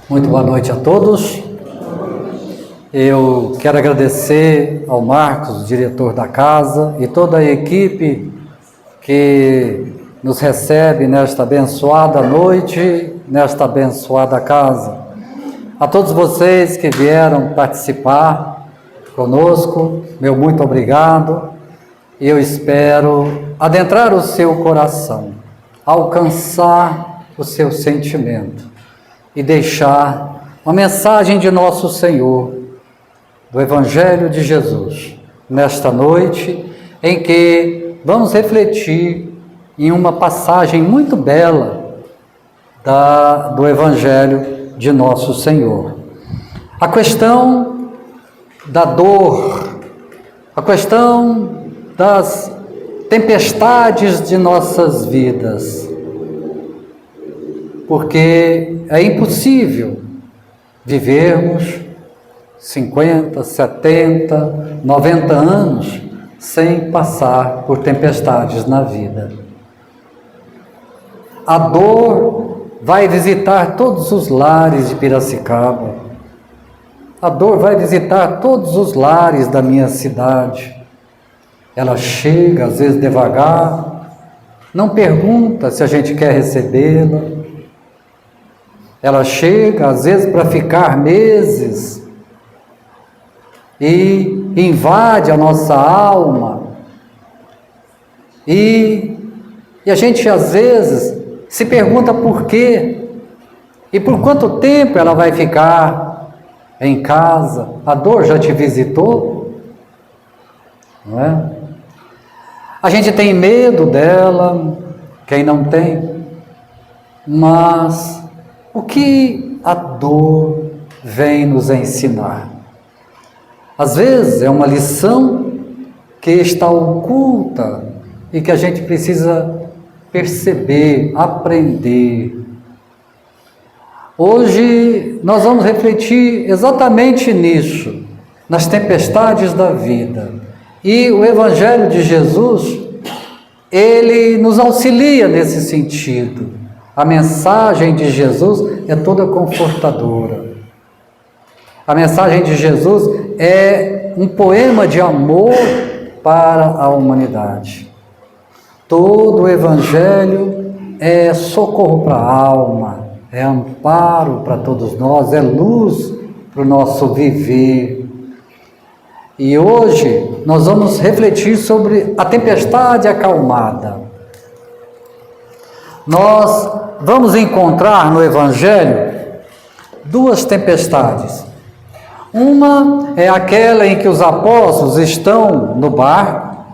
Muito boa noite a todos. Eu quero agradecer ao Marcos, diretor da casa, e toda a equipe que nos recebe nesta abençoada noite, nesta abençoada casa. A todos vocês que vieram participar conosco, meu muito obrigado. Eu espero adentrar o seu coração, alcançar o seu sentimento e deixar uma mensagem de nosso Senhor, do Evangelho de Jesus, nesta noite em que vamos refletir em uma passagem muito bela do Evangelho de nosso Senhor. A questão da dor, a questão das tempestades de nossas vidas, porque é impossível vivermos 50, 70, 90 anos sem passar por tempestades na vida. A dor vai visitar todos os lares de Piracicaba. A dor vai visitar todos os lares da minha cidade. Ela chega, às vezes devagar, não pergunta se a gente quer recebê-la. Ela chega, às vezes, para ficar meses e invade a nossa alma. E a gente, às vezes, se pergunta por quê e por quanto tempo ela vai ficar em casa. A dor já te visitou? Não é? A gente tem medo dela, quem não tem, mas o que a dor vem nos ensinar? Às vezes é uma lição que está oculta e que a gente precisa perceber, aprender. Hoje nós vamos refletir exatamente nisso, nas tempestades da vida. E o Evangelho de Jesus, ele nos auxilia nesse sentido. A mensagem de Jesus é toda confortadora. A mensagem de Jesus é um poema de amor para a humanidade. Todo o Evangelho é socorro para a alma, é amparo para todos nós, é luz para o nosso viver. E hoje nós vamos refletir sobre a tempestade acalmada. Nós vamos encontrar no Evangelho duas tempestades. Uma é aquela em que os apóstolos estão no barco.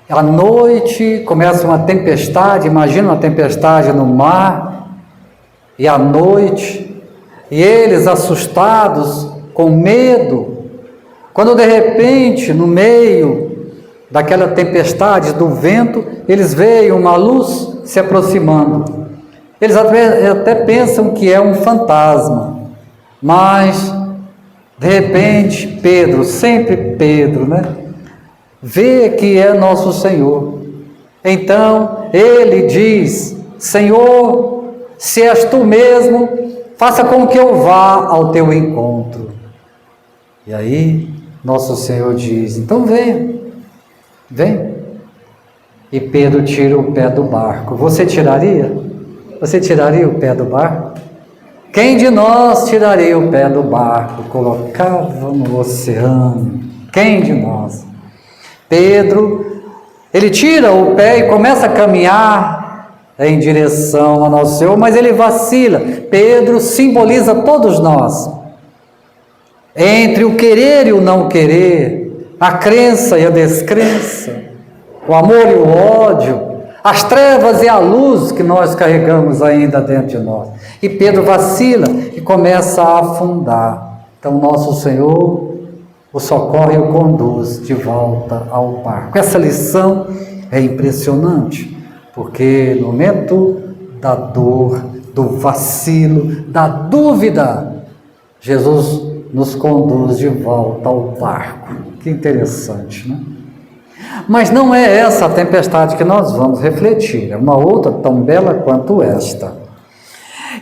À noite começa uma tempestade, imagina uma tempestade no mar, e à noite, e eles assustados, com medo, quando de repente, no meio daquela tempestade do vento, eles veem uma luz se aproximando. Eles até pensam que é um fantasma, mas de repente Pedro, sempre Pedro, vê que é nosso Senhor. Então ele diz: Senhor, se és tu mesmo, faça com que eu vá ao teu encontro. E aí nosso Senhor diz: então vem. E Pedro tira o pé do barco. Você tiraria? Você tiraria o pé do barco? Quem de nós tiraria o pé do barco, colocava no oceano? Quem de nós? Pedro, ele tira o pé e começa a caminhar em direção ao nosso Senhor, mas ele vacila. Pedro simboliza todos nós. Entre o querer e o não querer, a crença e a descrença, o amor e o ódio, as trevas e a luz que nós carregamos ainda dentro de nós. E Pedro vacila e começa a afundar. Então nosso Senhor o socorre e o conduz de volta ao barco. Essa lição é impressionante, porque no momento da dor, do vacilo, da dúvida, Jesus nos conduz de volta ao barco. Que interessante, né? Mas não é essa a tempestade que nós vamos refletir, é uma outra tão bela quanto esta.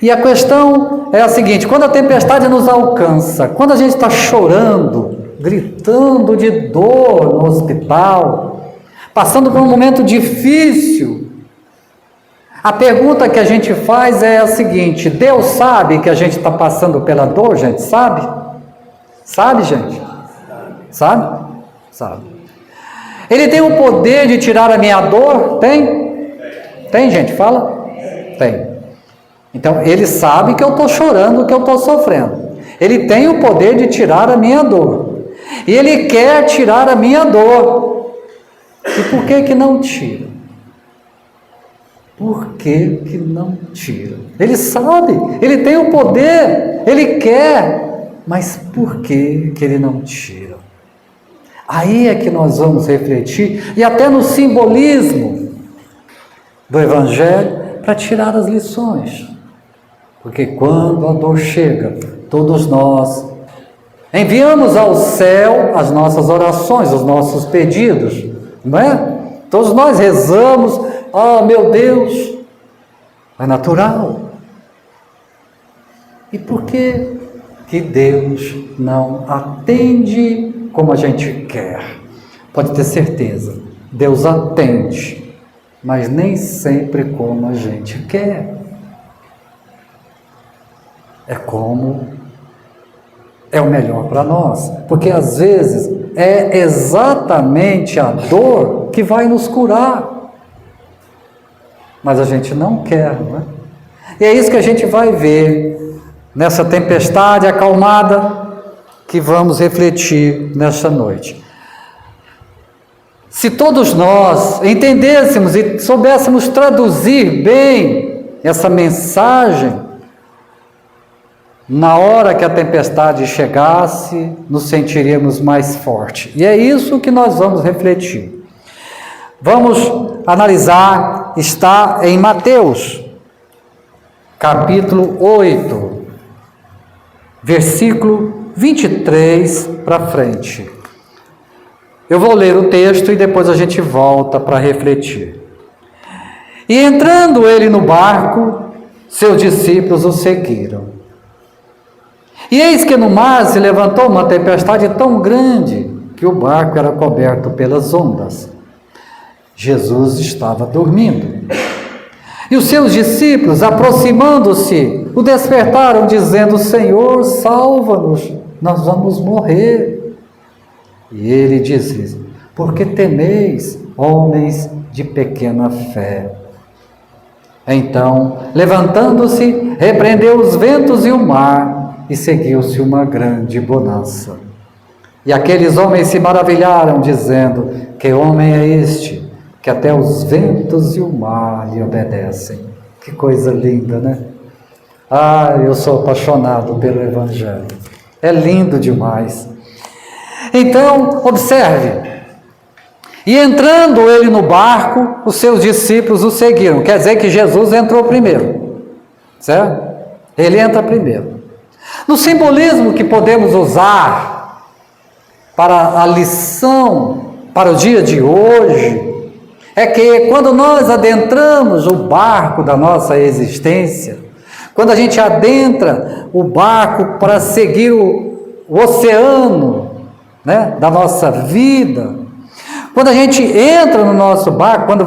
E a questão é a seguinte: quando a tempestade nos alcança, quando a gente está chorando, gritando de dor no hospital, passando por um momento difícil, a pergunta que a gente faz é a seguinte: Deus sabe que a gente está passando pela dor, gente? Sabe? Sabe, gente? Sabe? Sabe. Ele tem o poder de tirar a minha dor? Tem? Tem, gente? Fala? Tem. Então, ele sabe que eu estou chorando, que eu estou sofrendo. Ele tem o poder de tirar a minha dor. E ele quer tirar a minha dor. E por que que não tira? Por que que não tira? Ele sabe, ele tem o poder, ele quer, mas por que que ele não tira? Aí é que nós vamos refletir, e até no simbolismo do Evangelho, para tirar as lições. Porque quando a dor chega, todos nós enviamos ao céu as nossas orações, os nossos pedidos, não é? Todos nós rezamos, meu Deus, é natural. E por que que Deus não atende como a gente quer? Pode ter certeza, Deus atende, mas nem sempre como a gente quer. É como é o melhor para nós, porque às vezes é exatamente a dor que vai nos curar, mas a gente não quer, não é? E é isso que a gente vai ver nessa tempestade acalmada que vamos refletir nesta noite. Se todos nós entendêssemos e soubéssemos traduzir bem essa mensagem, na hora que a tempestade chegasse, nos sentiríamos mais fortes. E é isso que nós vamos refletir. Vamos analisar, está em Mateus, capítulo 8, versículo 23 para frente. Eu vou ler o texto e depois a gente volta para refletir. E entrando ele no barco, seus discípulos o seguiram. E eis que no mar se levantou uma tempestade tão grande que o barco era coberto pelas ondas. Jesus estava dormindo. E os seus discípulos, aproximando-se, o despertaram, dizendo: Senhor, salva-nos, nós vamos morrer. E ele disse-lhes: por que temeis, homens de pequena fé? Então, levantando-se, repreendeu os ventos e o mar, e seguiu-se uma grande bonança. E aqueles homens se maravilharam, dizendo: que homem é este, que até os ventos e o mar lhe obedecem? Que coisa linda, né? Eu sou apaixonado pelo Evangelho. É lindo demais. Então, observe. E entrando ele no barco, os seus discípulos o seguiram. Quer dizer que Jesus entrou primeiro, certo? Ele entra primeiro. No simbolismo que podemos usar para a lição, para o dia de hoje, é que quando nós adentramos o barco da nossa existência, quando a gente adentra o barco para seguir o oceano, né, da nossa vida, quando a gente entra no nosso barco, quando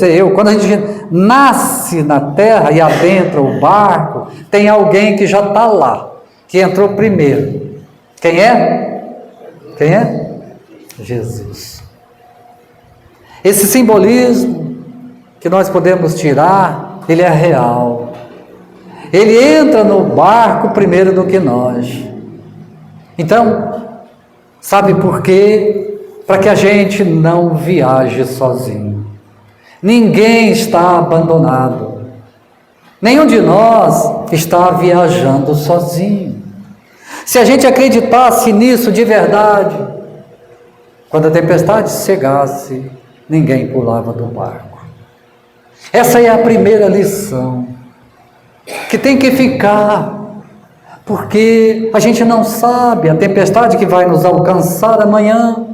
eu, quando a gente nasce na terra e adentra o barco, tem alguém que já está lá, que entrou primeiro. Quem é? Quem é? Jesus. Esse simbolismo que nós podemos tirar, ele é real. Ele entra no barco primeiro do que nós. Então, sabe por quê? Para que a gente não viaje sozinho. Ninguém está abandonado. Nenhum de nós está viajando sozinho. Se a gente acreditasse nisso de verdade, quando a tempestade chegasse, ninguém pulava do barco. Essa é a primeira lição que tem que ficar, porque a gente não sabe a tempestade que vai nos alcançar amanhã.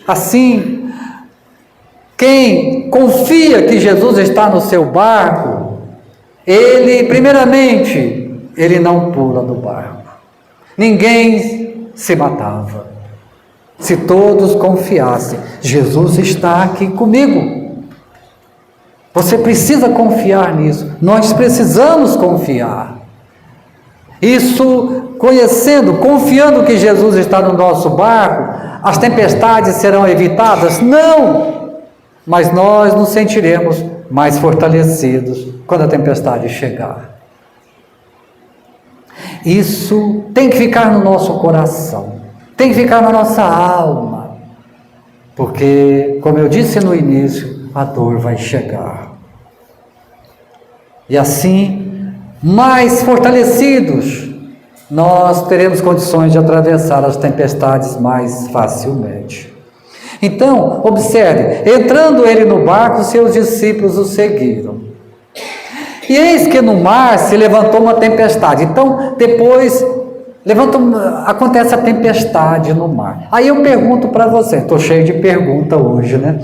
Assim, quem confia que Jesus está no seu barco, ele, primeiramente, ele não pula do barco. Ninguém se matava. Se todos confiassem, Jesus está aqui comigo. Você precisa confiar nisso. Nós precisamos confiar. Isso, confiando que Jesus está no nosso barco, as tempestades serão evitadas? Não! Mas nós nos sentiremos mais fortalecidos quando a tempestade chegar. Isso tem que ficar no nosso coração, tem que ficar na nossa alma, porque, como eu disse no início, a dor vai chegar. E assim, mais fortalecidos, nós teremos condições de atravessar as tempestades mais facilmente. Então, observe, entrando ele no barco, seus discípulos o seguiram. E eis que no mar se levantou uma tempestade. Então, depois, acontece a tempestade no mar. Aí eu pergunto para vocês, estou cheio de pergunta hoje, né?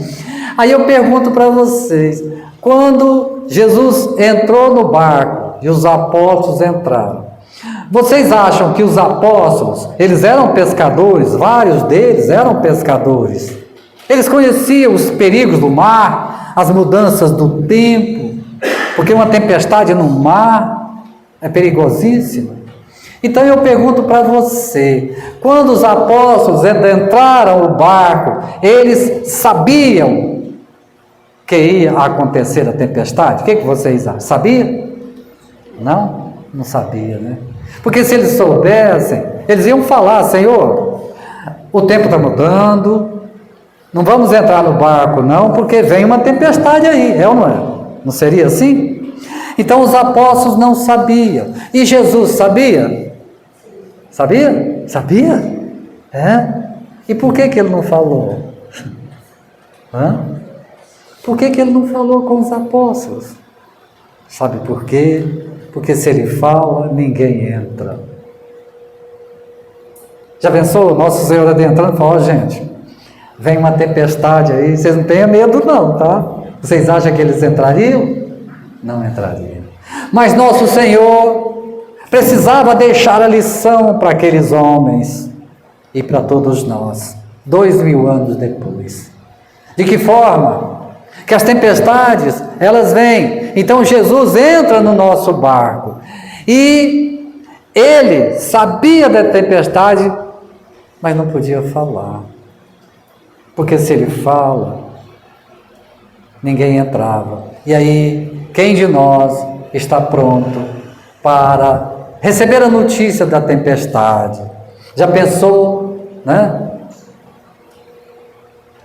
Aí eu pergunto para vocês, quando Jesus entrou no barco e os apóstolos entraram, vocês acham que os apóstolos, eles eram pescadores? Vários deles eram pescadores. Eles conheciam os perigos do mar, as mudanças do tempo, porque uma tempestade no mar é perigosíssima. Então eu pergunto para você, quando os apóstolos entraram no barco, eles sabiam que ia acontecer a tempestade? O que vocês acham? Sabia? Não? Não sabia, né? Porque se eles soubessem, eles iam falar, Senhor, o tempo está mudando, não vamos entrar no barco não, porque vem uma tempestade aí, é ou não é? Não seria assim? Então os apóstolos não sabiam. E Jesus sabia? Sabia? Sabia? É? E por que ele não falou? Hã? Por que ele não falou com os apóstolos? Sabe por quê? Porque se ele fala, ninguém entra. Já pensou? Nosso Senhor adentrando e falou, gente, vem uma tempestade aí, vocês não tenham medo não, tá? Vocês acham que eles entrariam? Não entrariam. Mas nosso Senhor precisava deixar a lição para aqueles homens e para todos nós, 2000 anos depois. De que forma? Que as tempestades, elas vêm. Então Jesus entra no nosso barco e ele sabia da tempestade, mas não podia falar. Porque se ele fala, ninguém entrava. E aí, quem de nós está pronto para receber a notícia da tempestade? Já pensou, né?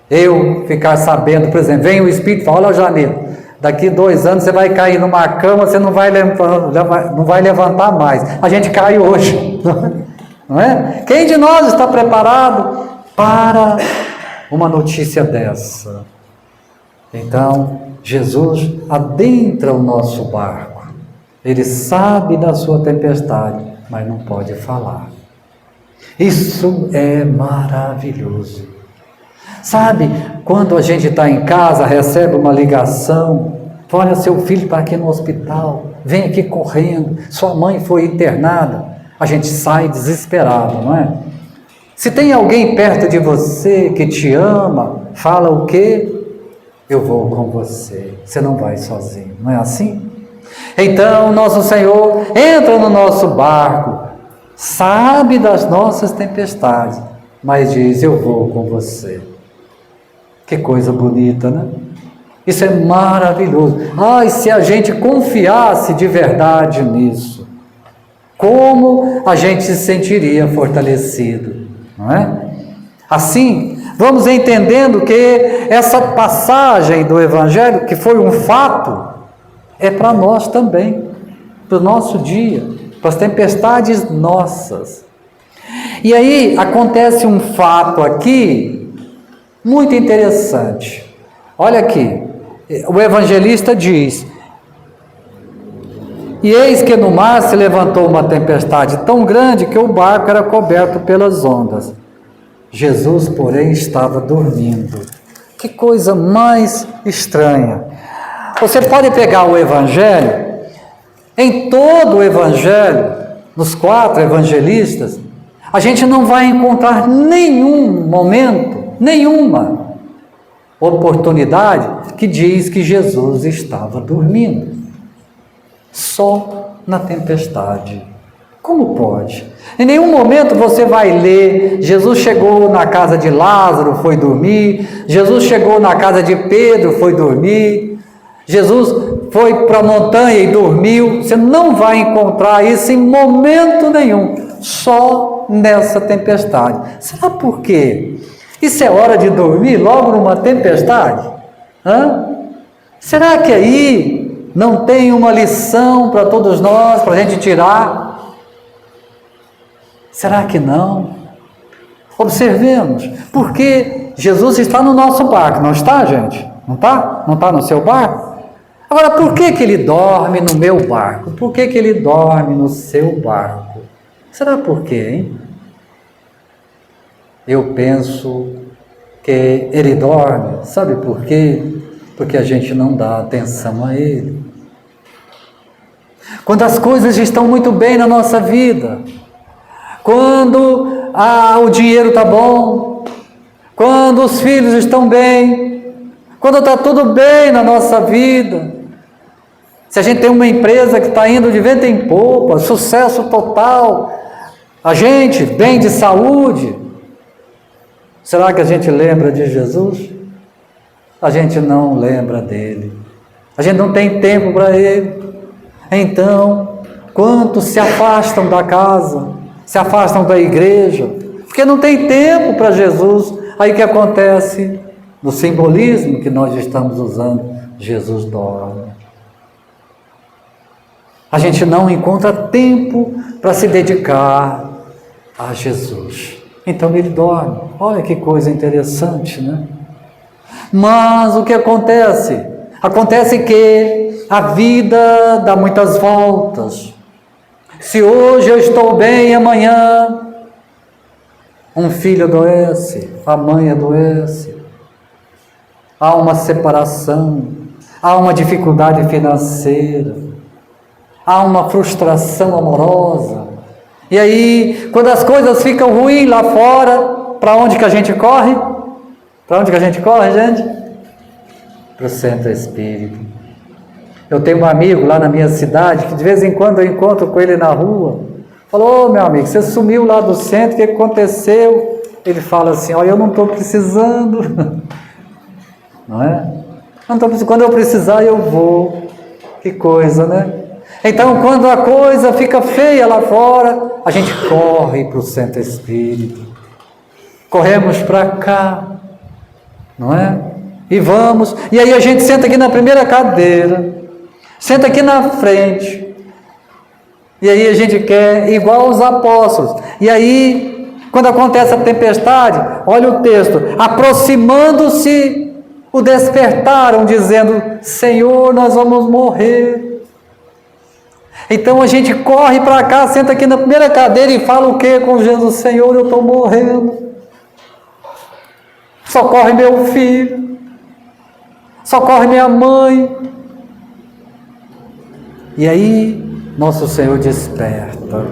Eu ficar sabendo, por exemplo, vem o Espírito e fala, olha, Jamil, daqui 2 anos você vai cair numa cama, você não vai levantar mais. A gente cai hoje, não é? Quem de nós está preparado para uma notícia dessa? Então, Jesus adentra o nosso barco. Ele sabe da sua tempestade, mas não pode falar. Isso é maravilhoso. Sabe, quando a gente está em casa, recebe uma ligação, olha, seu filho está aqui no hospital, vem aqui correndo, sua mãe foi internada, a gente sai desesperado, não é? Se tem alguém perto de você que te ama, fala o quê? Eu vou com você, você não vai sozinho, não é assim? Então, nosso Senhor entra no nosso barco, sabe das nossas tempestades, mas diz, eu vou com você. Que coisa bonita, né? Isso é maravilhoso. Ai, se a gente confiasse de verdade nisso, como a gente se sentiria fortalecido, não é? Assim, vamos entendendo que essa passagem do Evangelho, que foi um fato, é para nós também, para o nosso dia, para as tempestades nossas. E aí acontece um fato aqui, muito interessante. Olha aqui, o evangelista diz, e eis que no mar se levantou uma tempestade tão grande que o barco era coberto pelas ondas. Jesus, porém, estava dormindo. Que coisa mais estranha. Você pode pegar o evangelho Em todo o Evangelho, nos 4 evangelistas, a gente não vai encontrar nenhum momento, nenhuma oportunidade que diz que Jesus estava dormindo. Só na tempestade. Como pode? Em nenhum momento você vai ler, Jesus chegou na casa de Lázaro, foi dormir, Jesus chegou na casa de Pedro, foi dormir, Jesus foi para a montanha e dormiu. Você não vai encontrar isso em momento nenhum, só nessa tempestade. Será por quê? Isso é hora de dormir logo numa tempestade? Será que aí não tem uma lição para todos nós, para a gente tirar? Será que não? Observemos, porque Jesus está no nosso barco, não está, gente? Não está? Não está no seu barco? Agora, por que ele dorme no meu barco? Por que ele dorme no seu barco? Será por quê, hein? Eu penso que ele dorme, sabe por quê? Porque a gente não dá atenção a ele. Quando as coisas estão muito bem na nossa vida, quando o dinheiro está bom, quando os filhos estão bem, quando está tudo bem na nossa vida, se a gente tem uma empresa que está indo de vento em popa, sucesso total, a gente bem de saúde, será que a gente lembra de Jesus? A gente não lembra dele, a gente não tem tempo para ele. Então, quantos se afastam da casa, se afastam da igreja, porque não tem tempo para Jesus. Aí o que acontece? No simbolismo que nós estamos usando, Jesus dorme. A gente não encontra tempo para se dedicar a Jesus. Então ele dorme. Olha que coisa interessante, né? Mas o que acontece? Acontece que a vida dá muitas voltas. Se hoje eu estou bem, amanhã um filho adoece, a mãe adoece, há uma separação, há uma dificuldade financeira, há uma frustração amorosa. E aí, quando as coisas ficam ruins lá fora, para onde que a gente corre? Para onde que a gente corre, gente? Para o centro espírita. Eu tenho um amigo lá na minha cidade, que de vez em quando eu encontro com ele na rua. Falou: meu amigo, você sumiu lá do centro, o que aconteceu? Ele fala assim: olha, eu não estou precisando. Não é? Não tô precisando. Quando eu precisar, eu vou. Que coisa, né? Então, quando a coisa fica feia lá fora, a gente corre para o centro espírita. Corremos para cá, não é? E vamos, e aí a gente senta aqui na primeira cadeira, senta aqui na frente, e aí a gente quer igual os apóstolos. E aí, quando acontece a tempestade, olha o texto: aproximando-se, o despertaram, dizendo: Senhor, nós vamos morrer. Então a gente corre para cá, senta aqui na primeira cadeira e fala o que com Jesus? Senhor, eu estou morrendo. Socorre meu filho. Socorre minha mãe. E aí, nosso Senhor desperta.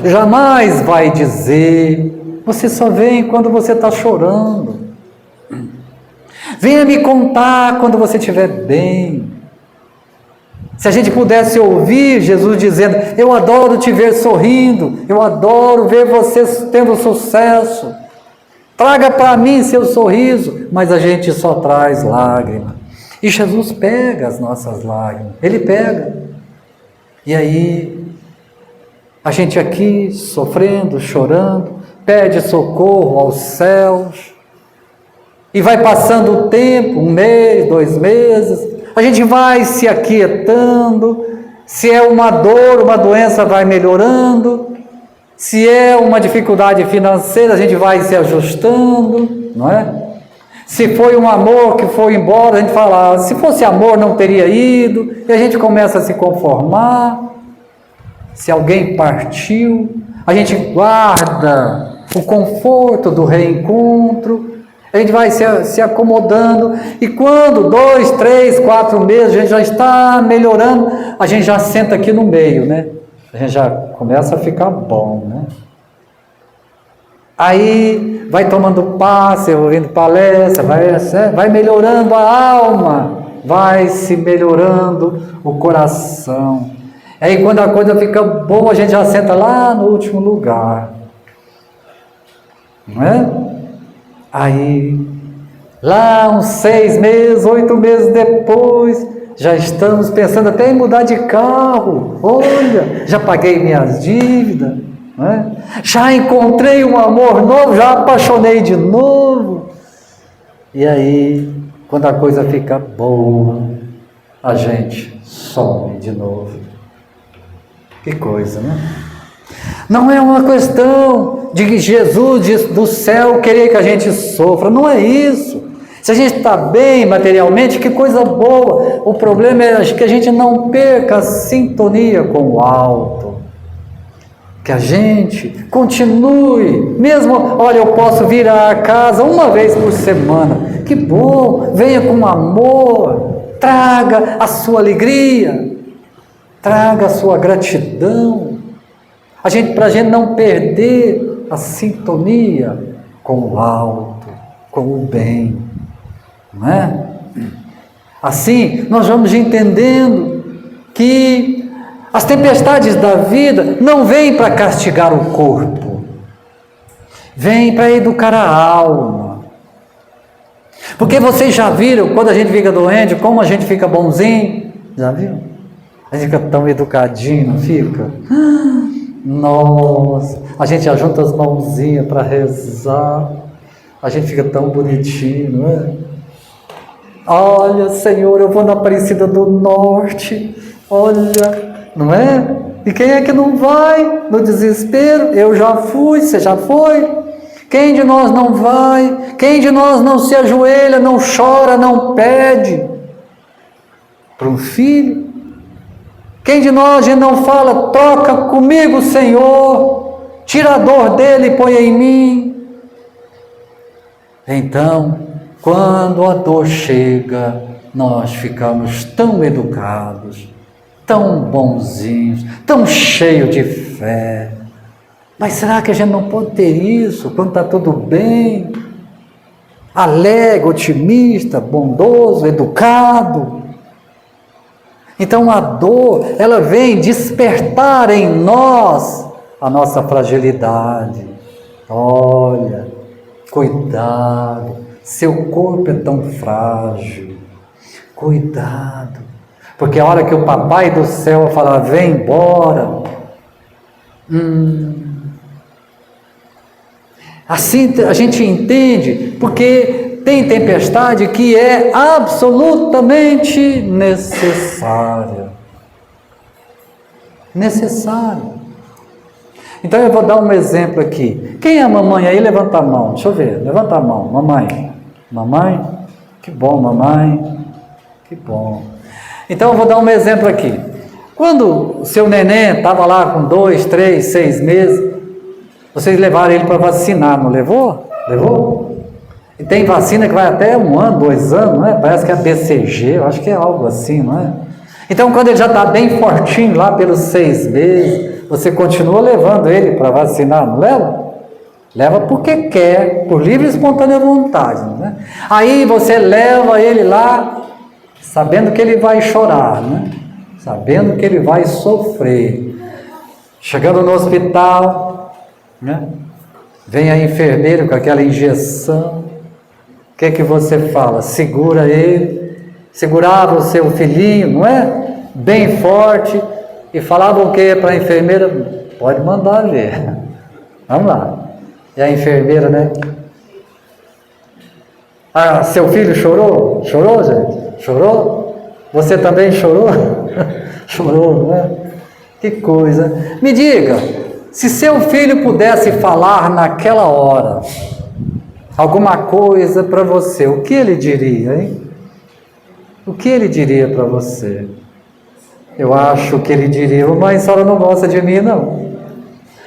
Jamais vai dizer: você só vem quando você está chorando. Venha me contar quando você estiver bem. Se a gente pudesse ouvir Jesus dizendo: eu adoro te ver sorrindo, eu adoro ver você tendo sucesso, traga para mim seu sorriso, mas a gente só traz lágrimas. E Jesus pega as nossas lágrimas, Ele pega. E aí, a gente aqui sofrendo, chorando, pede socorro aos céus, e vai passando o tempo, 1 mês, 2 meses, a gente vai se aquietando. Se é uma dor, uma doença, vai melhorando. Se é uma dificuldade financeira, a gente vai se ajustando, não é? Se foi um amor que foi embora, a gente fala: se fosse amor não teria ido, e a gente começa a se conformar. Se alguém partiu, a gente guarda o conforto do reencontro, A gente vai se acomodando, e quando 2, 3, 4 meses a gente já está melhorando, a gente já senta aqui no meio, né? A gente já começa a ficar bom, né? Aí vai tomando passe, ouvindo palestra, vai melhorando a alma, vai se melhorando o coração. Aí quando a coisa fica boa, a gente já senta lá no último lugar, não é? Aí, lá uns 6 meses, 8 meses depois, já estamos pensando até em mudar de carro. Olha, já paguei minhas dívidas, não é? Já encontrei um amor novo, já apaixonei de novo. E aí, quando a coisa fica boa, a gente some de novo. Que coisa, né? Não é uma questão de que Jesus do céu querer que a gente sofra, não é isso. Se a gente está bem materialmente, que coisa boa. O problema é que a gente não perca a sintonia com o alto. Que a gente continue, mesmo, olha, eu posso vir à casa uma vez por semana. Que bom, venha com amor, traga a sua alegria, traga a sua gratidão. Para a gente não perder a sintonia com o alto, com o bem, não é? Assim, nós vamos entendendo que as tempestades da vida não vêm para castigar o corpo, vêm para educar a alma. Porque vocês já viram, quando a gente fica doente, como a gente fica bonzinho? Já viram? A gente fica tão educadinho, não fica? Nossa, a gente ajunta as mãozinhas para rezar, a gente fica tão bonitinho, não é? Olha, Senhor, eu vou na Aparecida do Norte, olha, não é? E quem é que não vai no desespero? Eu já fui, você já foi? Quem de nós não vai? Quem de nós não se ajoelha, não chora, não pede para um filho? Quem de nós não fala, toca comigo, Senhor, tira a dor dele e põe em mim? Então, quando a dor chega, nós ficamos tão educados, tão bonzinhos, tão cheios de fé. Mas será que a gente não pode ter isso quando está tudo bem? Alegre, otimista, bondoso, educado. Então a dor, ela vem despertar em nós a nossa fragilidade. Olha, cuidado, seu corpo é tão frágil. Cuidado, porque a hora que o papai do céu falar, vem embora, assim a gente entende, porque tem tempestade que é absolutamente necessária. Necessário. Então eu vou dar um exemplo aqui. Quem é a mamãe aí? Levanta a mão. Deixa eu ver. Levanta a mão. Mamãe. Mamãe? Que bom, mamãe. Que bom. Então eu vou dar um exemplo aqui. Quando o seu neném estava lá com 2, 3, 6 meses, vocês levaram ele para vacinar, não levou? Levou? E tem vacina que vai até 1 ano, 2 anos, não é? Parece que é BCG, eu acho que é algo assim, não é? Então, quando ele já está bem fortinho lá pelos 6 meses, você continua levando ele para vacinar, não leva? Leva porque quer, por livre e espontânea vontade, né? Aí você leva ele lá, sabendo que ele vai chorar, né? Sabendo que ele vai sofrer. Chegando no hospital, né? Vem a enfermeira com aquela injeção. O que é que você fala? Segura ele, segurava o seu filhinho, não é? Bem forte, e falava o que para a enfermeira? Pode mandar ver. Vamos lá. E a enfermeira, né? Ah, seu filho chorou? Chorou, gente? Chorou? Você também chorou? Chorou, não é? Que coisa. Me diga, se seu filho pudesse falar naquela hora alguma coisa para você, o que ele diria, hein? O que ele diria para você? Eu acho que ele diria, mãe, a senhora não gosta de mim, não.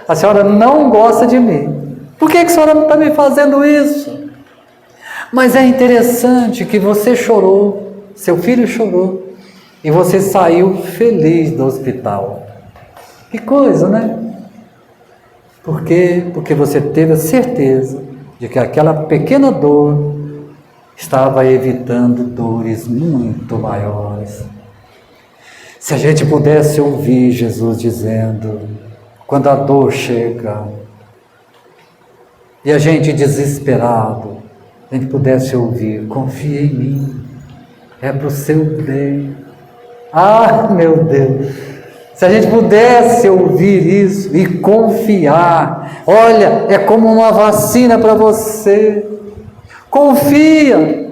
A senhora não gosta de mim. Por que a senhora não está me fazendo isso? Mas é interessante que você chorou, seu filho chorou, e você saiu feliz do hospital. Que coisa, né? Por quê? Porque você teve a certeza de que aquela pequena dor estava evitando dores muito maiores. Se a gente pudesse ouvir Jesus dizendo, quando a dor chega, e a gente desesperado, a gente pudesse ouvir, confia em mim, é para o seu bem. Ah, meu Deus! Se a gente pudesse ouvir isso e confiar, olha, é como uma vacina para você. Confia!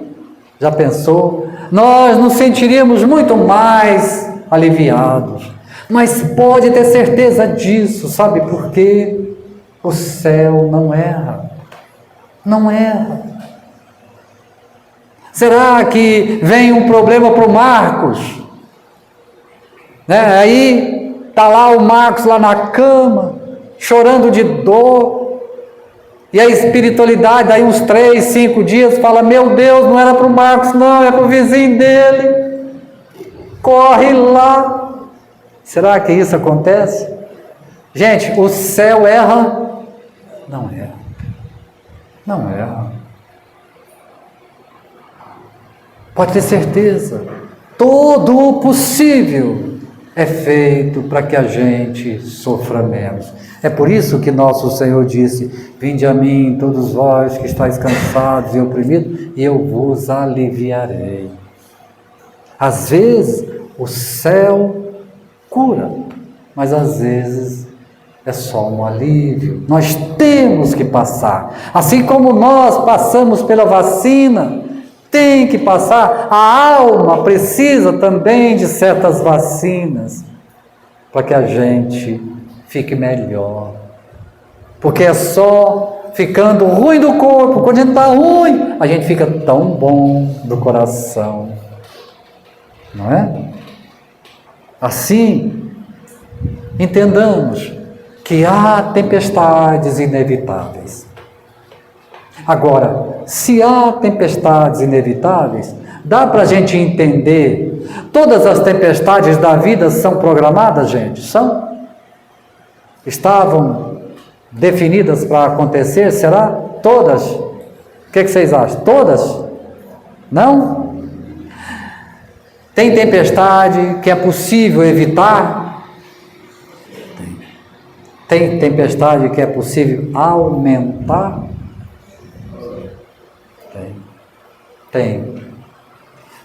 Já pensou? Nós nos sentiríamos muito mais aliviados. Mas pode ter certeza disso, sabe por quê? O céu não erra. Não erra. Será que vem um problema para o Marcos? Aí está lá o Marcos lá na cama, chorando de dor, e a espiritualidade, daí uns 3, 5 dias, fala, meu Deus, não era para o Marcos não, é para o vizinho dele, corre lá. Será que isso acontece? Gente, o céu erra? Não erra. Não erra. Pode ter certeza, todo o possível é feito para que a gente sofra menos. É por isso que nosso Senhor disse, vinde a mim todos vós que estáis cansados e oprimidos, e eu vos aliviarei. Às vezes o céu cura, mas às vezes é só um alívio. Nós temos que passar, assim como nós passamos pela vacina, tem que passar, a alma precisa também de certas vacinas, para que a gente fique melhor, porque é só ficando ruim do corpo, quando a gente está ruim, a gente fica tão bom do coração, não é? Assim, entendamos que há tempestades inevitáveis. Agora, se há tempestades inevitáveis, dá para a gente entender, todas as tempestades da vida são programadas, gente? São? Estavam definidas para acontecer, será? Todas? O que vocês acham? Todas? Não? Tem tempestade que é possível evitar? Tem tempestade que é possível aumentar? Tem.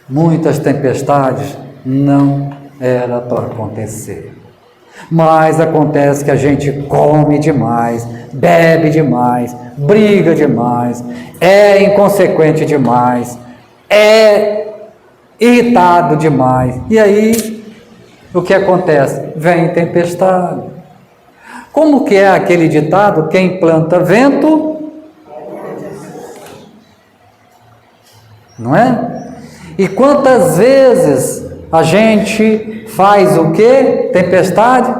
Muitas tempestades não era para acontecer. Mas acontece que a gente come demais, bebe demais, briga demais, é inconsequente demais, é irritado demais. E aí, o que acontece? Vem tempestade. Como que é aquele ditado? Quem planta vento... Não é? E quantas vezes a gente faz o quê? Tempestade?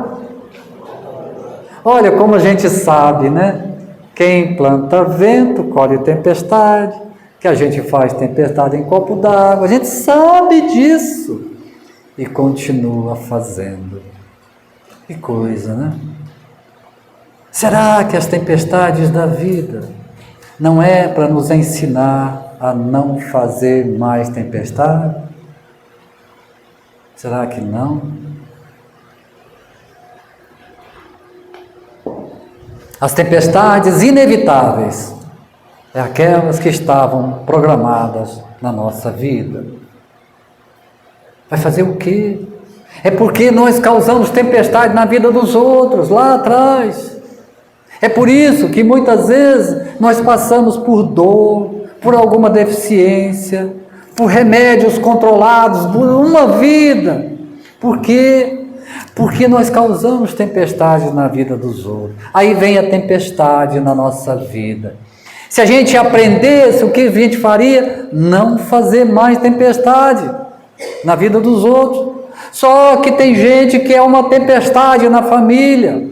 Olha como a gente sabe, né? Quem planta vento, colhe tempestade, que a gente faz tempestade em copo d'água, a gente sabe disso e continua fazendo. Que coisa, né? Será que as tempestades da vida não é para nos ensinar a não fazer mais tempestade? Será que não? As tempestades inevitáveis é aquelas que estavam programadas na nossa vida. Vai fazer o quê? É porque nós causamos tempestade na vida dos outros, lá atrás. É por isso que muitas vezes nós passamos por dor, por alguma deficiência, por remédios controlados, por uma vida. Por quê? Porque nós causamos tempestade na vida dos outros. Aí vem a tempestade na nossa vida. Se a gente aprendesse, o que a gente faria? Não fazer mais tempestade na vida dos outros. Só que tem gente que é uma tempestade na família.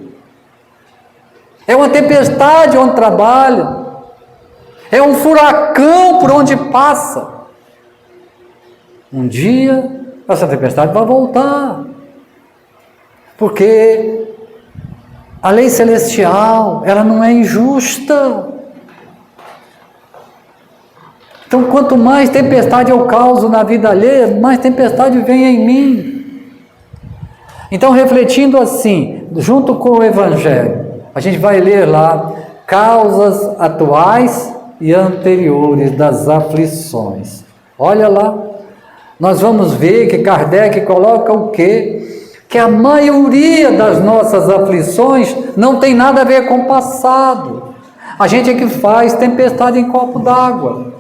É uma tempestade onde trabalha. É um furacão por onde passa. Um dia, essa tempestade vai voltar. Porque a lei celestial, ela não é injusta. Então, quanto mais tempestade eu causo na vida alheia, mais tempestade vem em mim. Então, refletindo assim, junto com o Evangelho, a gente vai ler lá causas atuais e anteriores das aflições. Olha lá, nós vamos ver que Kardec coloca o quê? Que a maioria das nossas aflições não tem nada a ver com o passado. A gente é que faz tempestade em copo d'água.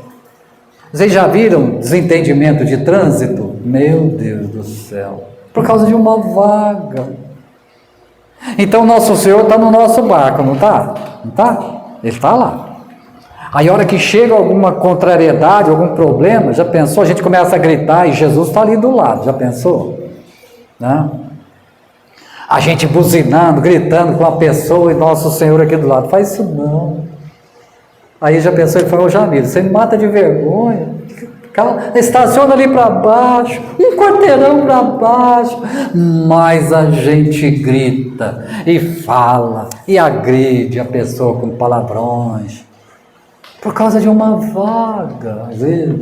Vocês já viram desentendimento de trânsito? Meu Deus do céu, por causa de uma vaga. Então nosso Senhor está no nosso barco, não está? Não está? Ele está lá. Aí a hora que chega alguma contrariedade, algum problema, já pensou? A gente começa a gritar e Jesus está ali do lado, já pensou? Não? A gente buzinando, gritando com a pessoa e nosso Senhor aqui do lado. Faz isso não. Aí já pensou, ele falou, Jamil, você me mata de vergonha. Estaciona ali para baixo, um quarteirão para baixo. Mas a gente grita e fala e agride a pessoa com palavrões. Por causa de uma vaga, às vezes.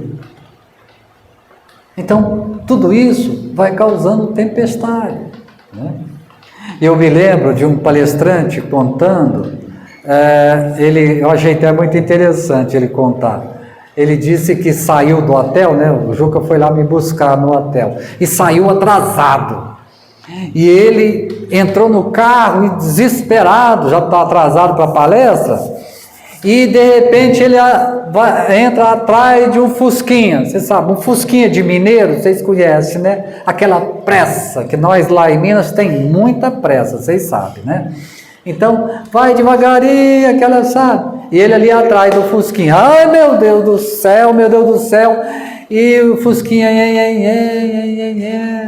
Então, tudo isso vai causando tempestade, né? Eu me lembro de um palestrante contando, eu achei até muito interessante ele contar. Ele disse que saiu do hotel, né? O Juca foi lá me buscar no hotel, e saiu atrasado. E ele entrou no carro e desesperado, já está atrasado para a palestra, e de repente ele entra atrás de um fusquinha, você sabe, um fusquinha de mineiro, vocês conhecem, né? Aquela pressa, que nós lá em Minas tem muita pressa, vocês sabem, né? Então, vai devagarinho, aquela, sabe? E ele ali atrás do fusquinha, ai meu Deus do céu, e o fusquinha,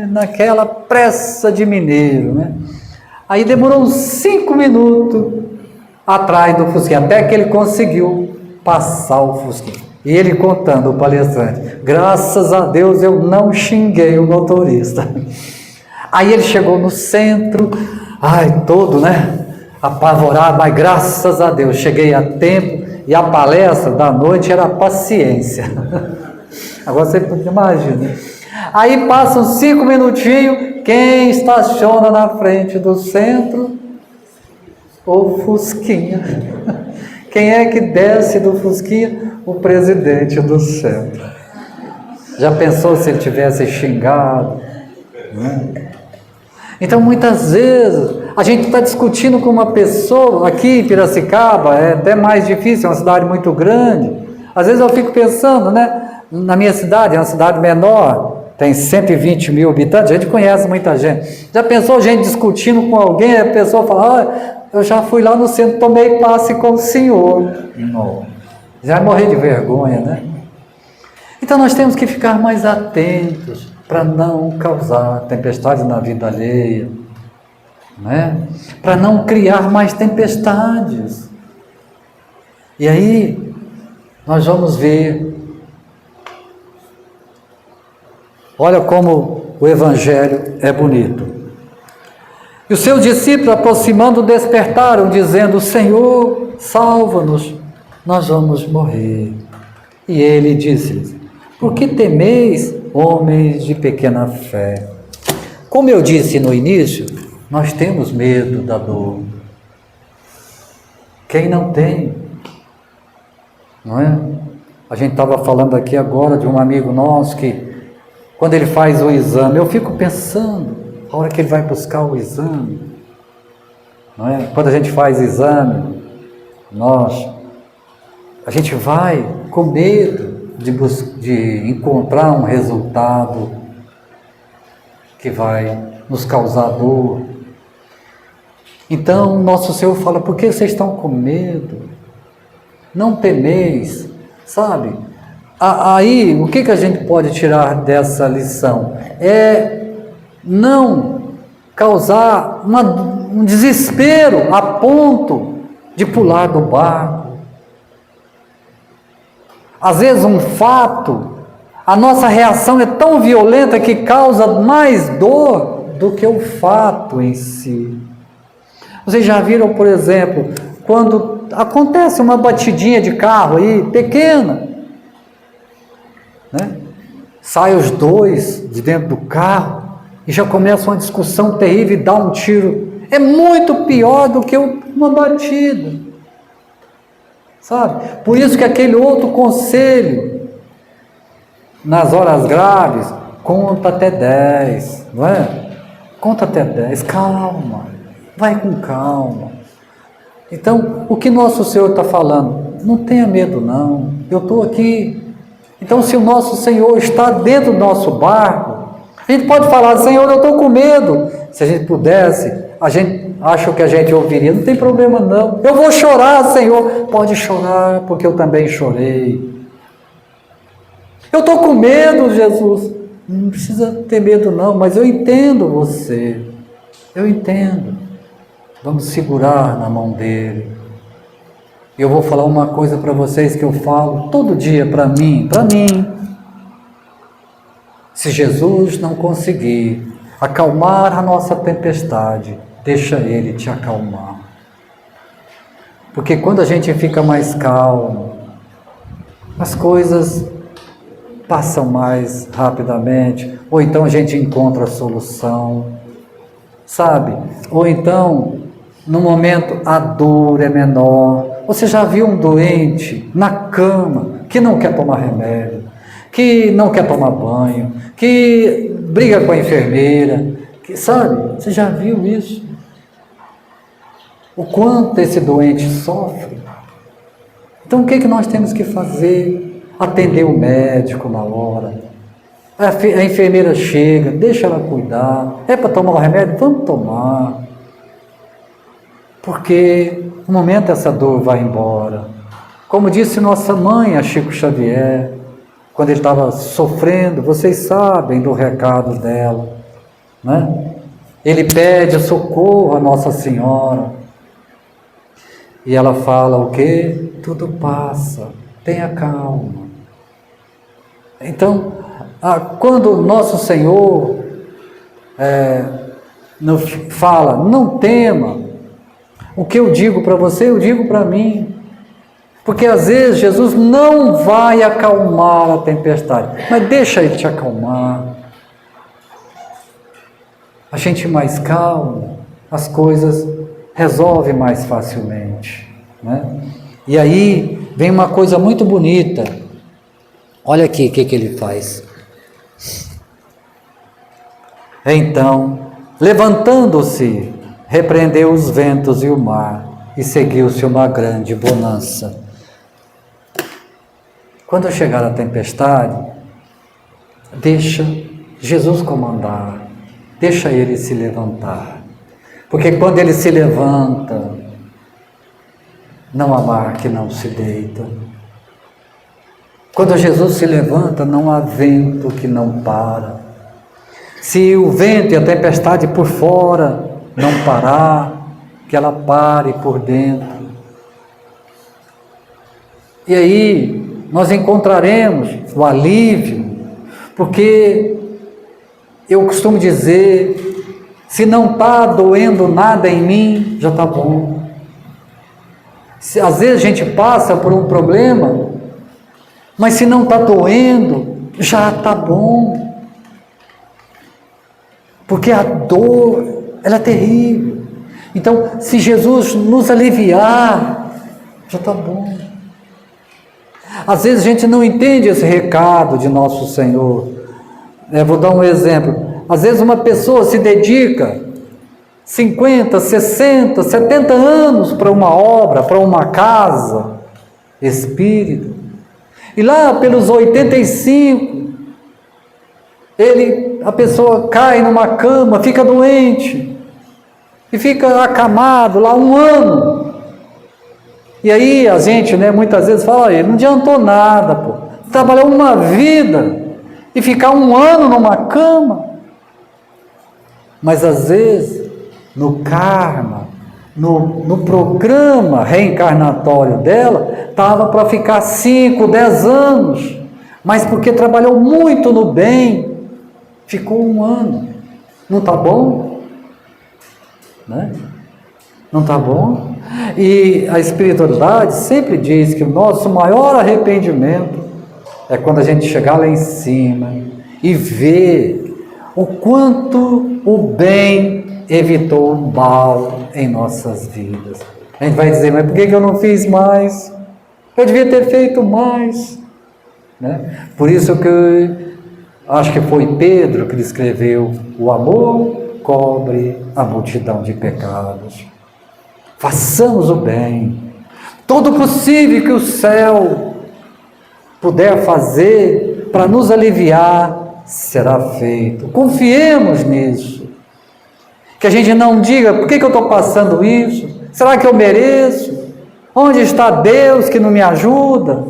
naquela pressa de mineiro, né? Aí demorou uns 5 minutos atrás do fusquinha, até que ele conseguiu passar o fusquinha. E ele contando, o palestrante, graças a Deus eu não xinguei o motorista. Aí ele chegou no centro, todo, né? Apavorado, mas graças a Deus cheguei a tempo, e a palestra da noite era paciência. Agora você imagina. Aí passam 5 minutinhos, quem estaciona na frente do centro? O fusquinha. Quem é que desce do fusquinha? O presidente do centro. Já pensou se ele tivesse xingado? Né? Então, muitas vezes, a gente está discutindo com uma pessoa, aqui em Piracicaba, é até mais difícil, é uma cidade muito grande. Às vezes eu fico pensando, né? Na minha cidade, é uma cidade menor, tem 120 mil habitantes, a gente conhece muita gente. Já pensou gente discutindo com alguém, a pessoa fala, eu já fui lá no centro, tomei passe com o senhor. Não. Já vai morrer de vergonha, né? Então nós temos que ficar mais atentos para não causar tempestades na vida alheia, né? Para não criar mais tempestades. E aí nós vamos ver, olha como o Evangelho é bonito. E os seus discípulos, aproximando, despertaram, dizendo, Senhor, salva-nos, nós vamos morrer. E ele disse-lhes, por que temeis, homens de pequena fé? Como eu disse no início, nós temos medo da dor. Quem não tem? Não é? A gente estava falando aqui agora de um amigo nosso que, quando ele faz o exame, eu fico pensando, a hora que ele vai buscar o exame, não é? Quando a gente faz exame, a gente vai com medo de encontrar um resultado que vai nos causar dor. Então, nosso Senhor fala, por que vocês estão com medo? Não temeis, sabe? Aí, o que a gente pode tirar dessa lição? É não causar um desespero a ponto de pular do barco. Às vezes um fato, a nossa reação é tão violenta que causa mais dor do que o fato em si. Vocês já viram, por exemplo, quando acontece uma batidinha de carro aí, pequena, né? Sai os dois de dentro do carro e já começa uma discussão terrível e dá um tiro. É muito pior do que uma batida, sabe? Por isso que aquele outro conselho, nas horas graves, conta até 10, não é? Conta até 10, calma, vai com calma. Então, o que nosso Senhor está falando? Não tenha medo não, eu estou aqui. Então, se o nosso Senhor está dentro do nosso barco, a gente pode falar, Senhor, eu estou com medo. Se a gente pudesse, a gente acha que a gente ouviria, não tem problema não. Eu vou chorar, Senhor. Pode chorar, porque eu também chorei. Eu estou com medo, Jesus. Não precisa ter medo não, mas eu entendo você. Eu entendo. Vamos segurar na mão dele. Eu vou falar uma coisa para vocês que eu falo todo dia para mim. Se Jesus não conseguir acalmar a nossa tempestade, deixa ele te acalmar. Porque quando a gente fica mais calmo, as coisas passam mais rapidamente, ou então a gente encontra a solução, sabe? Ou então, no momento, a dor é menor. Você já viu um doente na cama que não quer tomar remédio, que não quer tomar banho, que briga com a enfermeira, que, sabe? Você já viu isso? O quanto esse doente sofre. Então o que nós temos que fazer? Atender o médico na hora. A enfermeira chega, deixa ela cuidar. É para tomar o remédio? Vamos tomar. Porque no momento essa dor vai embora. Como disse nossa mãe, a Chico Xavier, quando ele estava sofrendo, vocês sabem do recado dela, né? Ele pede socorro a Nossa Senhora. E ela fala o quê? Tudo passa, tenha calma. Então, quando nosso Senhor fala, não tema, o que eu digo para você, eu digo para mim. Porque às vezes Jesus não vai acalmar a tempestade, mas deixa ele te acalmar. A gente mais calmo, as coisas resolvem mais facilmente, né? E aí vem uma coisa muito bonita. Olha aqui o que ele faz. Então, levantando-se, repreendeu os ventos e o mar, e seguiu-se uma grande bonança. Quando chegar a tempestade, deixa Jesus comandar, deixa ele se levantar. Porque quando ele se levanta, não há mar que não se deita. Quando Jesus se levanta, não há vento que não para. Se o vento e a tempestade por fora não parar, que ela pare por dentro. E aí nós encontraremos o alívio, porque eu costumo dizer, se não está doendo nada em mim, já está bom. Às vezes a gente passa por um problema, mas se não está doendo, já está bom. Porque a dor, ela é terrível. Então, se Jesus nos aliviar, já está bom. Às vezes a gente não entende esse recado de nosso Senhor. Vou dar um exemplo. Às vezes uma pessoa se dedica 50, 60, 70 anos para uma obra, para uma casa espírita. E lá pelos 85, a pessoa cai numa cama, fica doente, e fica acamado lá um ano. E aí a gente, muitas vezes fala, ele não adiantou nada, pô. Trabalhou uma vida e ficar um ano numa cama. Mas às vezes, no karma, no programa reencarnatório dela, estava para ficar 5, 10 anos, mas porque trabalhou muito no bem, ficou 1 ano. Não está bom? Né? Não está bom? E a espiritualidade sempre diz que o nosso maior arrependimento é quando a gente chegar lá em cima e ver o quanto o bem evitou o mal em nossas vidas. A gente vai dizer, mas por que eu não fiz mais? Eu devia ter feito mais. Né? Por isso que eu acho que foi Pedro que descreveu: o amor cobre a multidão de pecados. Façamos o bem. Todo possível que o céu puder fazer para nos aliviar, será feito. Confiemos nisso. Que a gente não diga, por que eu estou passando isso? Será que eu mereço? Onde está Deus que não me ajuda?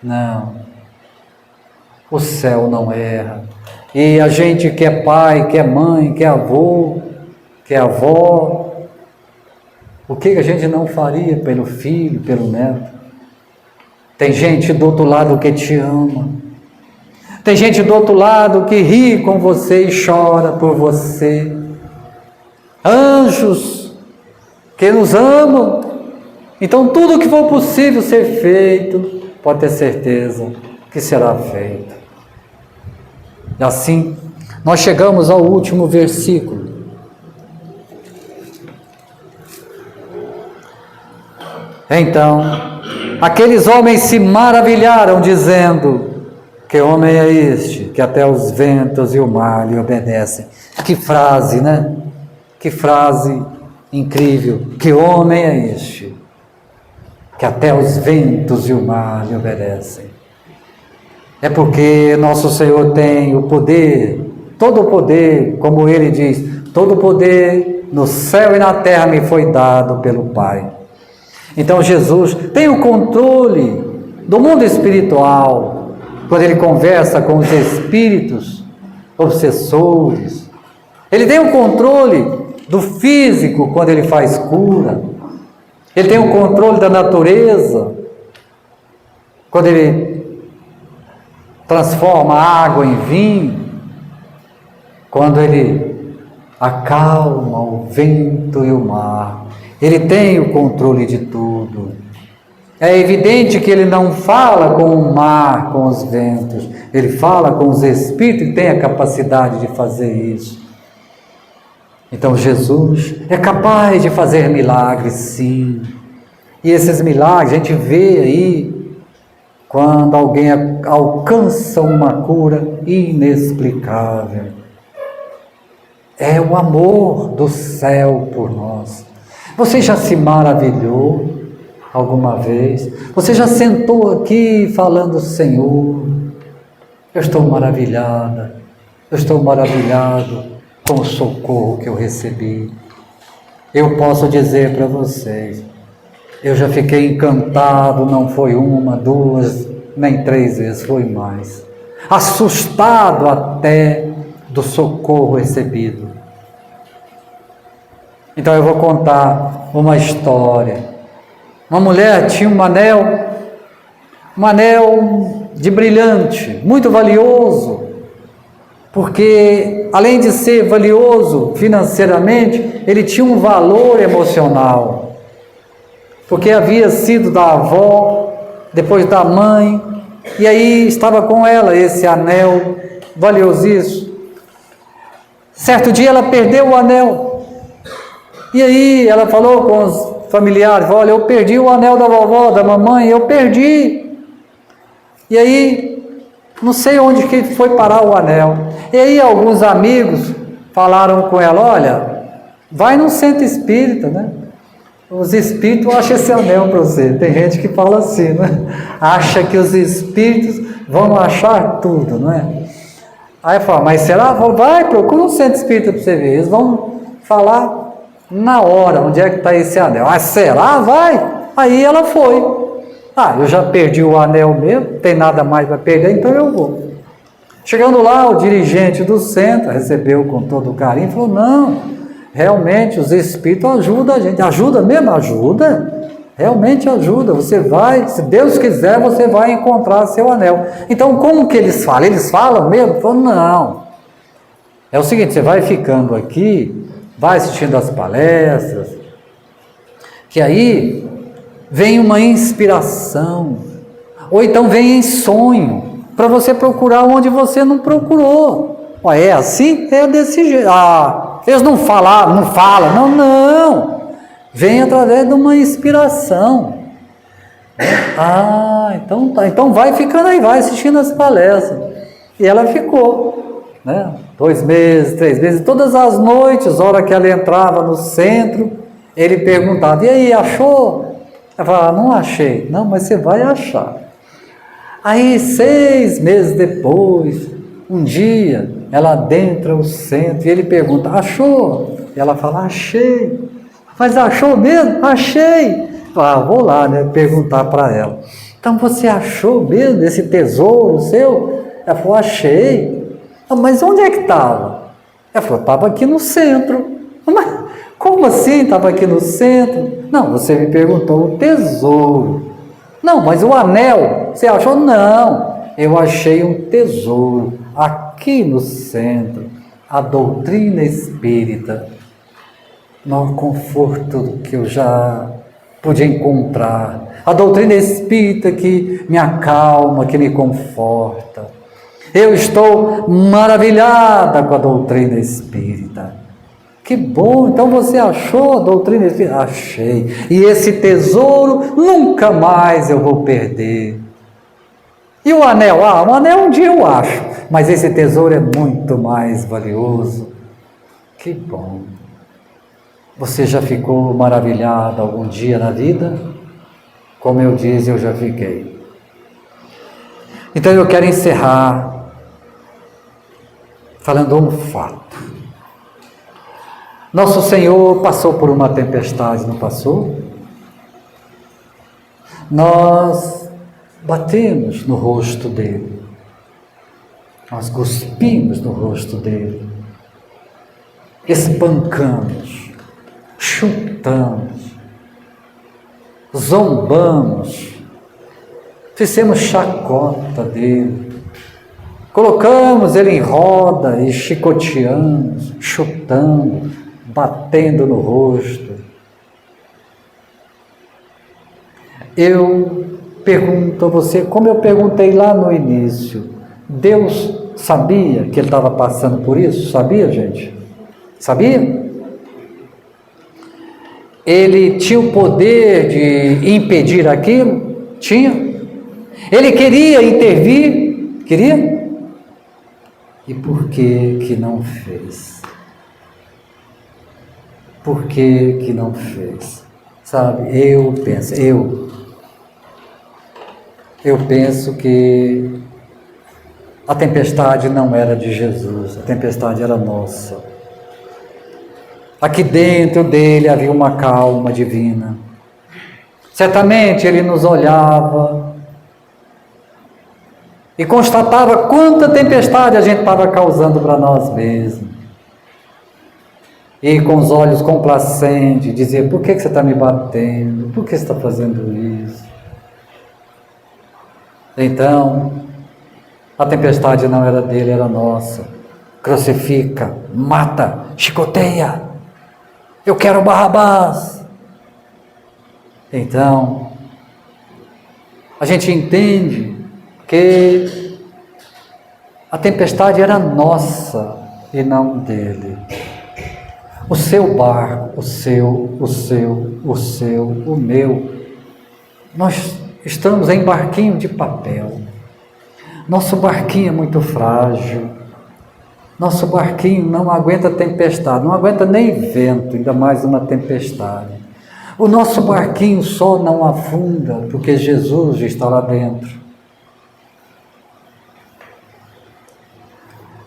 Não. O céu não erra. E a gente que é pai, que é mãe, que é avô, que é avó, o que a gente não faria pelo filho, pelo neto? Tem gente do outro lado que te ama. Tem gente do outro lado que ri com você e chora por você. Anjos que nos amam. Então tudo que for possível ser feito, pode ter certeza que será feito. E assim, nós chegamos ao último versículo. Então, aqueles homens se maravilharam, dizendo: que homem é este, que até os ventos e o mar lhe obedecem? Que frase, né? Que frase incrível. Que homem é este, que até os ventos e o mar lhe obedecem? É porque nosso Senhor tem o poder, todo o poder, como Ele diz, todo o poder no céu e na terra me foi dado pelo Pai. Então Jesus tem o controle do mundo espiritual, quando Ele conversa com os espíritos obsessores. Ele tem o controle do físico, quando Ele faz cura. Ele tem o controle da natureza, quando Ele transforma a água em vinho, quando Ele acalma o vento e o mar. Ele tem o controle de tudo. É evidente que Ele não fala com o mar, com os ventos. Ele fala com os espíritos e tem a capacidade de fazer isso. Então Jesus é capaz de fazer milagres, sim. E esses milagres a gente vê aí quando alguém alcança uma cura inexplicável. É o amor do céu por nós. Você já se maravilhou alguma vez? Você já sentou aqui falando: Senhor, eu estou maravilhada, eu estou maravilhado com o socorro que eu recebi. Eu posso dizer para vocês, eu já fiquei encantado, não foi 1, 2, nem 3 vezes, foi mais. Assustado até do socorro recebido. Então eu vou contar uma história. Uma mulher tinha um anel de brilhante, muito valioso, porque além de ser valioso financeiramente, ele tinha um valor emocional, porque havia sido da avó, depois da mãe, e aí estava com ela esse anel valiosíssimo. Certo dia ela perdeu o anel. E aí ela falou com os familiares: olha, eu perdi o anel da vovó, da mamãe, eu perdi. E aí, não sei onde que foi parar o anel. E aí alguns amigos falaram com ela: olha, vai num centro espírita, né? Os espíritos acham esse anel para você. Tem gente que fala assim, né? Acha que os espíritos vão achar tudo, não é? Aí fala: mas será? Vai, procura um centro espírita para você ver. Eles vão falar na hora onde é que está esse anel. Ah, será? Vai! Aí ela foi. Eu já perdi o anel mesmo, não tem nada mais para perder, então eu vou. Chegando lá, o dirigente do centro recebeu com todo o carinho e falou: não, realmente os espíritos ajudam a gente. Ajuda mesmo? Ajuda. Realmente ajuda. Você vai, se Deus quiser, você vai encontrar seu anel. Então, como que eles falam? Eles falam mesmo? Falam, não. É o seguinte, você vai ficando aqui, vai assistindo as palestras, que aí vem uma inspiração, ou então vem em sonho, para você procurar onde você não procurou. É assim? É desse jeito. Eles não falam, não. Vem através de uma inspiração. Então tá. Então vai ficando aí, vai assistindo as palestras. E ela ficou, né? 2 meses, 3 meses, todas as noites, hora que ela entrava no centro, ele perguntava, e aí, achou? Ela falava, não achei. Não, mas você vai achar. Aí, 6 meses depois, um dia, ela adentra o centro e ele pergunta, achou? E ela fala, achei. Mas achou mesmo? Achei. Vou lá, né, perguntar para ela. Então, você achou mesmo esse tesouro seu? Ela falou, achei. Mas onde é que estava? Ela falou, estava aqui no centro. Mas como assim estava aqui no centro? Não, você me perguntou o tesouro. Não, mas o anel, você achou? Não, eu achei um tesouro aqui no centro, a doutrina espírita, no conforto que eu já pude encontrar, a doutrina espírita que me acalma, que me conforta. Eu estou maravilhada com a doutrina espírita. Que bom, então você achou a doutrina espírita? Achei. E esse tesouro nunca mais eu vou perder. E o anel? O anel um dia eu acho, mas esse tesouro é muito mais valioso. Que bom. Você já ficou maravilhado algum dia na vida? Como eu disse, eu já fiquei. Então eu quero encerrar falando um fato. Nosso Senhor passou por uma tempestade, não passou? Nós batemos no rosto dele. Nós cuspimos no rosto dele. Espancamos, chutamos, zombamos, fizemos chacota dele, colocamos ele em roda e chicoteamos, chutando, batendo no rosto. Eu pergunto a você, como eu perguntei lá no início, Deus sabia que ele estava passando por isso? Sabia, gente? Sabia? Ele tinha o poder de impedir aquilo? Tinha. Ele queria intervir? Queria? E por que não fez? Por que não fez? Sabe, eu penso que a tempestade não era de Jesus, a tempestade era nossa. Aqui dentro dele havia uma calma divina. Certamente ele nos olhava e constatava quanta tempestade a gente estava causando para nós mesmos. E com os olhos complacentes, dizia, por que você está me batendo? Por que você está fazendo isso? Então, a tempestade não era dele, era nossa. Crucifica, mata, chicoteia. Eu quero Barrabás. Então, a gente entende que a tempestade era nossa e não dele. O seu barco, o meu. Nós estamos em barquinho de papel. Nosso barquinho é muito frágil. Nosso barquinho não aguenta tempestade, não aguenta nem vento, ainda mais uma tempestade. O nosso barquinho só não afunda porque Jesus está lá dentro.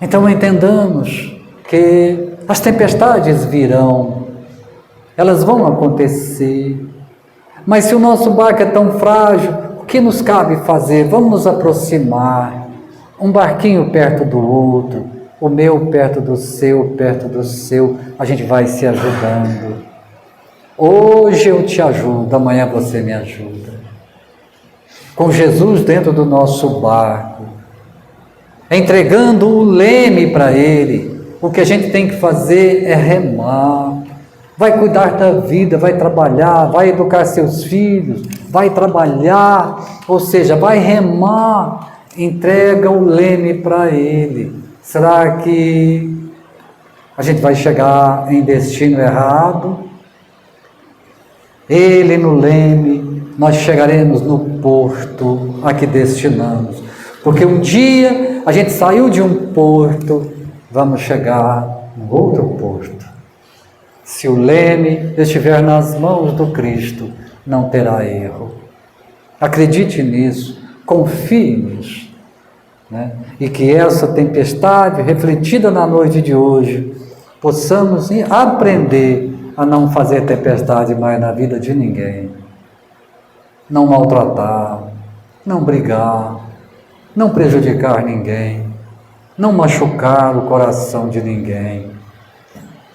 Então entendamos que as tempestades virão, elas vão acontecer, mas se o nosso barco é tão frágil, o que nos cabe fazer? Vamos nos aproximar, um barquinho perto do outro, o meu perto do seu, a gente vai se ajudando. Hoje eu te ajudo, amanhã você me ajuda. Com Jesus dentro do nosso barco, entregando o leme para Ele, o que a gente tem que fazer é remar. Vai cuidar da vida, vai trabalhar, vai educar seus filhos, vai trabalhar, ou seja, vai remar, entrega o leme para Ele. Será que a gente vai chegar em destino errado? Ele no leme, nós chegaremos no porto a que destinamos. Porque um dia a gente saiu de um porto, vamos chegar no outro porto. Se o leme estiver nas mãos do Cristo, não terá erro. Acredite nisso, confie nisso. Né? E que essa tempestade, refletida na noite de hoje, possamos aprender a não fazer tempestade mais na vida de ninguém. Não maltratar, não brigar, não prejudicar ninguém, não machucar o coração de ninguém.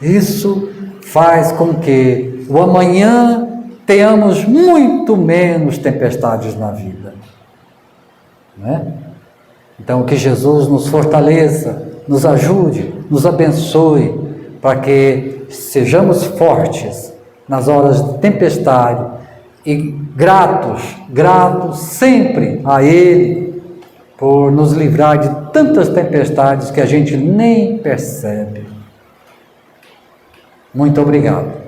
Isso faz com que o amanhã tenhamos muito menos tempestades na vida. Né? Então, que Jesus nos fortaleça, nos ajude, nos abençoe, para que sejamos fortes nas horas de tempestade e gratos sempre a Ele por nos livrar de tantas tempestades que a gente nem percebe. Muito obrigado.